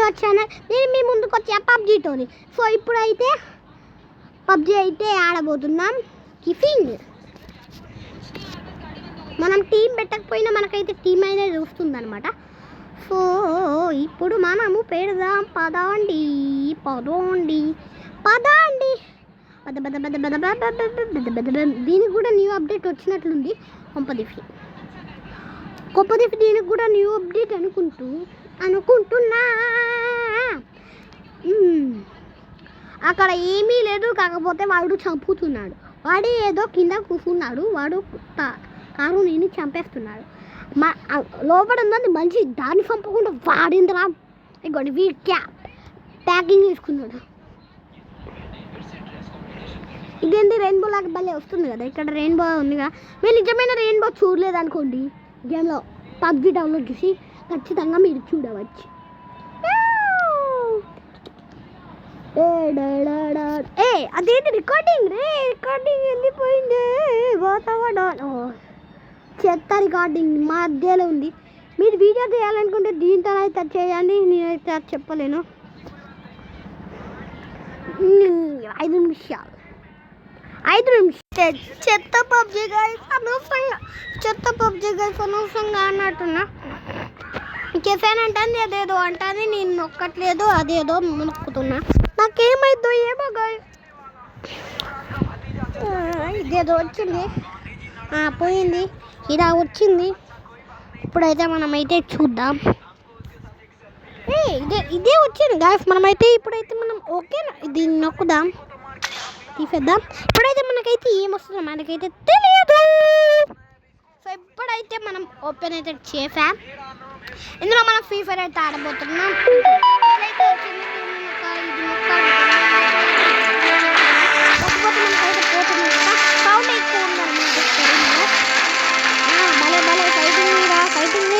Your channel. నేను మీ ముందుకు వచ్చా పబ్జీతోని. సో ఇప్పుడైతే పబ్జీ అయితే ఆడబోతున్నాం. కిఫింగ్ మనం టీం పెట్టకపోయినా మనకైతే టీం అనేది వస్తుందన్నమాట. సో ఇప్పుడు మనము పెడదాం. పదండి పదండి పదండి పద పద పద పద పద పద. దీనికి కూడా న్యూ అప్డేట్ వచ్చినట్లుంది. కొప్పదిఫ్ దీనికి కూడా న్యూ అప్డేట్ అనుకుంటున్నా. అక్కడ ఏమీ లేదు, కాకపోతే వాడు చంపుతున్నాడు. వాడు ఏదో కింద కూర్చున్నాడు, వాడు కారు నేను చంపేస్తున్నాడు. లోపల ఉన్నది మంచి దాన్ని చంపకుండా వాడిందిరా. ఇంకోటి వీ క్యాప్ ప్యాకింగ్ చేసుకున్నాడు. ఇదేంటి రెయిన్బో లాగా భలే వస్తుంది కదా. ఇక్కడ రెయిన్బో ఉందిగా. మీరు నిజమైన రెయిన్బో చూడలేదనుకోండి, గేమ్లో పబ్జీ డౌన్లోడ్ చేసి ఖచ్చితంగా మీరు చూడవచ్చు. అదేంటి రికార్డింగ్ వెళ్ళిపోయింది. చెత్త రికార్డింగ్ మధ్యలో ఉంది. మీరు వీడియో చేయాలనుకుంటే దీంతో అయితే చేయండి, నేనైతే చెప్పలేను. 5 నిమిషాలు చెత్త పబ్జీ గైస్ అనవసరంగా అన్నట్టున్నా. చేశానంటే అదేదో అంటుంది, నేను నొక్కట్లేదు, అదేదో నొక్కుతున్నా. నాకేమైందో ఏమో గైస్. ఇదేదో వచ్చింది, పోయింది, ఇలా వచ్చింది. ఇప్పుడైతే మనమైతే చూద్దాం. ఇదే వచ్చింది గైస్. మనమైతే ఇప్పుడైతే మనం ఓకేనా, దీన్ని నొక్కుదాం, తీసేద్దాం. ఇప్పుడైతే మనకైతే ఏమొస్తుందో మనకైతే తెలియదు. సో ఇప్పుడైతే మనం ఓపెన్ అయితే చేసాం. ఇందులో మనం ఫ్రీ ఫైర్ అయితే ఆడబోతున్నాం. సౌండ్ ఎక్కువ ఉందన్నమాట. భలే ఫైటింగ్